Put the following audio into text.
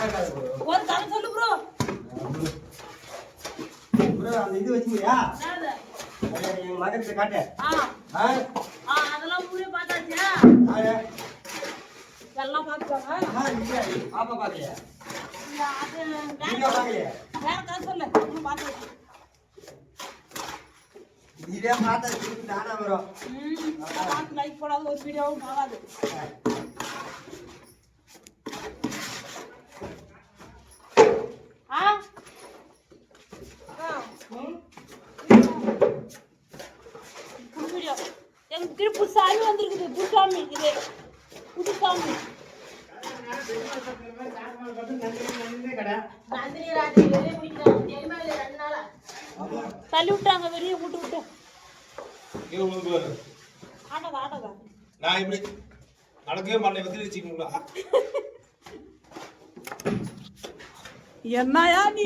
ஒரு கதை சொல்லு ப்ரோ. ப்ரோ அந்த இது வச்சியா? அது எங்க மகன்கிட்ட காட்டு. அதெல்லாம் ஊரே பார்த்தாச்சா? எல்லாம் பார்த்துட்டாங்க. பாப்பா பாக்கலையா? அது நீங்க பாக்கலையா? வேற கதை சொல்லு. இன்னும் பார்த்தாச்சு. இதே பார்த்தா திருப்பி தானா வரும். பார்த்து லைக் போடாத ஒரு வீடியோவும் போகாது. எனக்கு புதுசாமி வந்திருக்குது. புதுசாமி இது புதுசாமி தள்ளி விட்டாங்க வெளியே விட்டு விட்டு. ஆட்டோதா நான் இப்படி நடக்கவே மாட்டேன். வச்சுக்கீங்களா என்னயா நீ?